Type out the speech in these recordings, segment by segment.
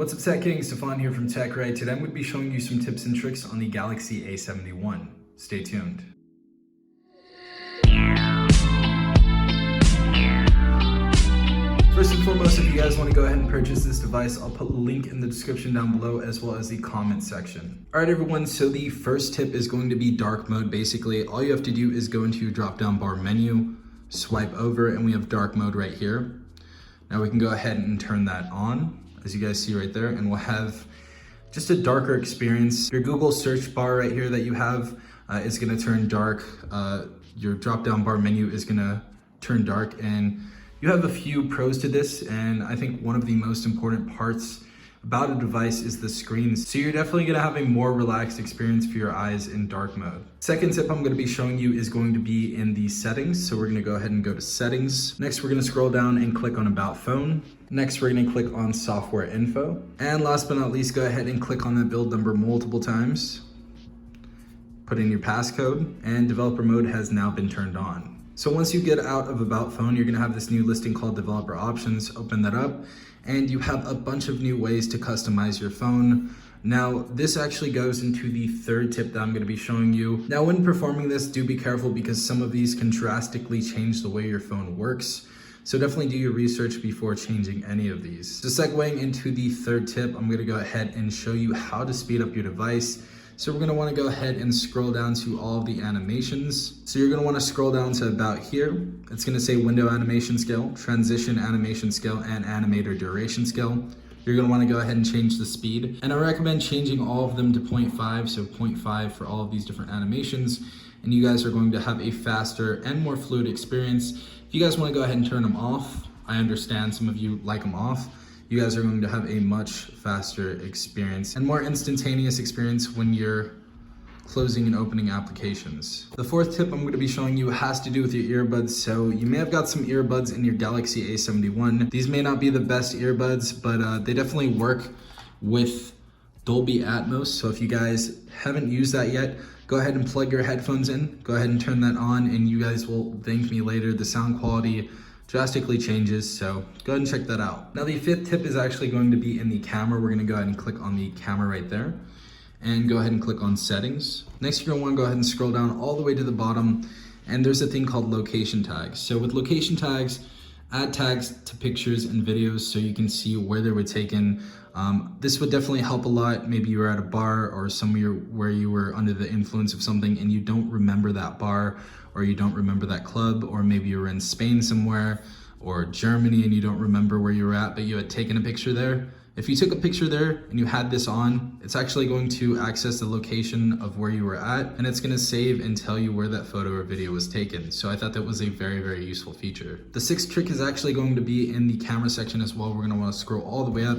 What's up, Tech King? Stefan here from TechRight. Today I'm going to be showing you some tips and tricks on the Galaxy A71. Stay tuned. First and foremost, if you guys want to go ahead and purchase this device, I'll put a link in the description down below as well as the comment section. All right, everyone, so the first tip is going to be dark mode. Basically, all you have to do is go into your drop-down bar menu, swipe over, and we have dark mode right here. Now we can go ahead and turn that on, as you guys see right there, and we'll have just a darker experience. Your Google search bar right here that you have is gonna turn dark. Your drop-down bar menu is gonna turn dark, and you have a few pros to this, and I think one of the most important parts about a device is the screen. So you're definitely gonna have a more relaxed experience for your eyes in dark mode. Second tip I'm gonna be showing you is going to be in the settings. So we're gonna go ahead and go to settings. Next, we're gonna scroll down and click on about phone. Next, we're gonna click on software info. And last but not least, go ahead and click on that build number multiple times. Put in your passcode, and developer mode has now been turned on. So once you get out of about phone, you're gonna have this new listing called developer options. Open that up, and you have a bunch of new ways to customize your phone. Now, this actually goes into the third tip that I'm gonna be showing you. Now, when performing this, do be careful because some of these can drastically change the way your phone works. So definitely do your research before changing any of these. So segueing into the third tip, I'm gonna go ahead and show you how to speed up your device. So we're gonna wanna go ahead and scroll down to all of the animations. So you're gonna wanna scroll down to about here. It's gonna say window animation scale, transition animation scale, and animator duration scale. You're gonna wanna go ahead and change the speed. And I recommend changing all of them to 0.5, so 0.5 for all of these different animations. And you guys are going to have a faster and more fluid experience. If you guys wanna go ahead and turn them off, I understand some of you like them off. You guys are going to have a much faster experience and more instantaneous experience when you're closing and opening applications. The fourth tip I'm going to be showing you has to do with your earbuds. So you may have got some earbuds in your Galaxy A71. These may not be the best earbuds, but they definitely work with Dolby Atmos. So if you guys haven't used that yet, go ahead and plug your headphones in. Go ahead and turn that on, and you guys will thank me later. The sound quality drastically changes, so go ahead and check that out. Now, the fifth tip is actually going to be in the camera. We're gonna go ahead and click on the camera right there and go ahead and click on settings. Next, you're gonna wanna go ahead and scroll down all the way to the bottom, and there's a thing called location tags. So with location tags, add tags to pictures and videos so you can see where they were taken. This would definitely help a lot. Maybe you were at a bar or somewhere where you were under the influence of something and you don't remember that bar, or you don't remember that club, or maybe you were in Spain somewhere or Germany and you don't remember where you were at, but you had taken a picture there. If you took a picture there and you had this on, it's actually going to access the location of where you were at, and it's gonna save and tell you where that photo or video was taken. So I thought that was a very, very useful feature. The sixth trick is actually going to be in the camera section as well. We're gonna wanna scroll all the way up.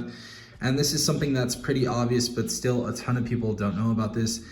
And this is something that's pretty obvious, but still a ton of people don't know about this.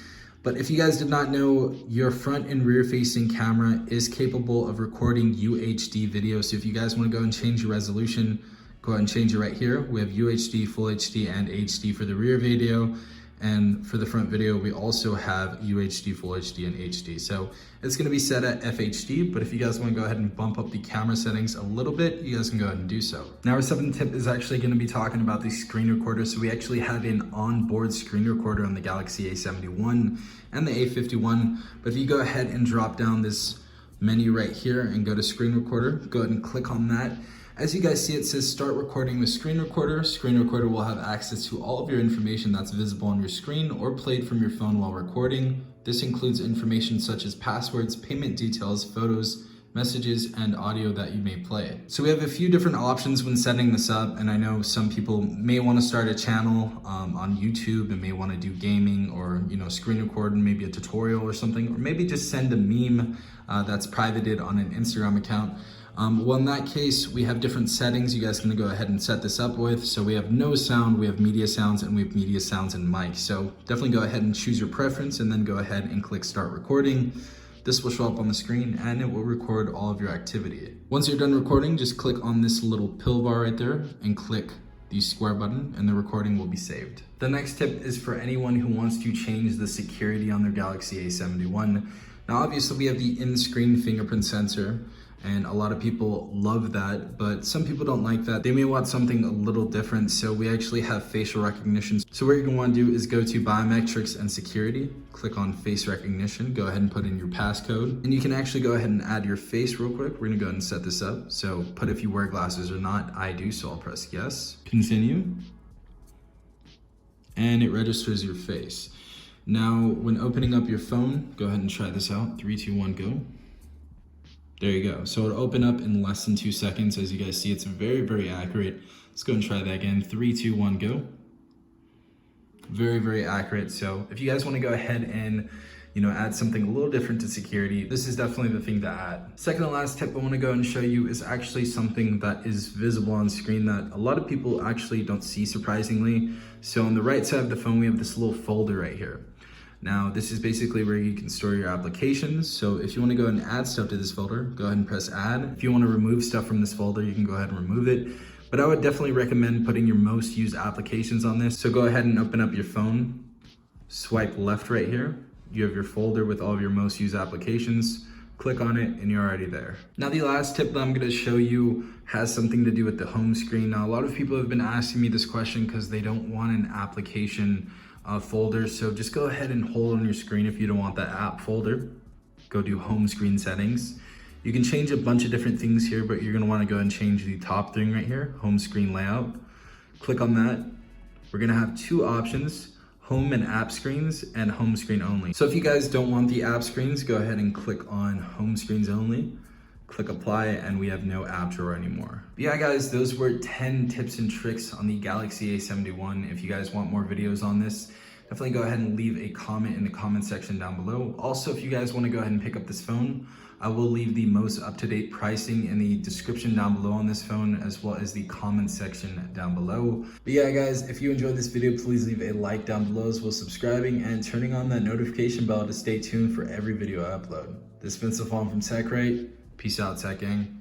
But if you guys did not know, your front and rear facing camera is capable of recording UHD video. So if you guys want to go and change your resolution, go ahead and change it right here. We have UHD, Full HD, and HD for the rear video. And for the front video, we also have UHD, Full HD, and HD. So it's gonna be set at FHD, but if you guys wanna go ahead and bump up the camera settings a little bit, you guys can go ahead and do so. Now, our seventh tip is actually gonna be talking about the screen recorder. So we actually have an onboard screen recorder on the Galaxy A71 and the A51. But if you go ahead and drop down this menu right here and go to screen recorder, go ahead and click on that. As you guys see, it says start recording with screen recorder. Screen recorder will have access to all of your information that's visible on your screen or played from your phone while recording. This includes information such as passwords, payment details, photos, messages, and audio that you may play. So we have a few different options when setting this up, and I know some people may want to start a channel on YouTube and may want to do gaming or screen record and maybe a tutorial or something, or maybe just send a meme that's privated on an Instagram account. Well, in that case, we have different settings you guys can go ahead and set this up with. So we have no sound, we have media sounds, and we have media sounds and mic. So definitely go ahead and choose your preference and then go ahead and click start recording. This will show up on the screen and it will record all of your activity. Once you're done recording, just click on this little pill bar right there and click the square button and the recording will be saved. The next tip is for anyone who wants to change the security on their Galaxy A71. Now, obviously we have the in-screen fingerprint sensor. And a lot of people love that, but some people don't like that. They may want something a little different. So we actually have facial recognition. So what you're gonna wanna do is go to biometrics and security, click on face recognition, go ahead and put in your passcode. And you can actually go ahead and add your face real quick. We're gonna go ahead and set this up. So put if you wear glasses or not. I do, so I'll press yes. Continue. And it registers your face. Now, when opening up your phone, go ahead and try this out. 3, 2, 1, go. There you go. So it'll open up in less than 2 seconds. As you guys see, it's very, very accurate. Let's go and try that again. 3, 2, 1, go. Very, very accurate. So if you guys want to go ahead and, add something a little different to security, this is definitely the thing to add. Second and last tip I want to go and show you is actually something that is visible on screen that a lot of people actually don't see, surprisingly. So on the right side of the phone, we have this little folder right here. Now, this is basically where you can store your applications. So if you want to go and add stuff to this folder, go ahead and press add. If you want to remove stuff from this folder, you can go ahead and remove it. But I would definitely recommend putting your most used applications on this. So go ahead and open up your phone, swipe left right here. You have your folder with all of your most used applications. Click on it and you're already there. Now the last tip that I'm gonna show you has something to do with the home screen. Now a lot of people have been asking me this question because they don't want an application folder. So just go ahead and hold on your screen if you don't want that app folder. Go to home screen settings. You can change a bunch of different things here, but you're gonna wanna go and change the top thing right here, home screen layout. Click on that. We're gonna have 2 options, home and app screens and home screen only. So if you guys don't want the app screens, go ahead and click on home screens only. Click apply and we have no app drawer anymore. But yeah guys, those were 10 tips and tricks on the Galaxy A71. If you guys want more videos on this, definitely go ahead and leave a comment in the comment section down below. Also, if you guys want to go ahead and pick up this phone, I will leave the most up-to-date pricing in the description down below on this phone, as well as the comment section down below. But yeah guys, if you enjoyed this video, please leave a like down below, as well as subscribing and turning on that notification bell to stay tuned for every video I upload. This has been Stefan from TechRight. Peace out, Tech Gang.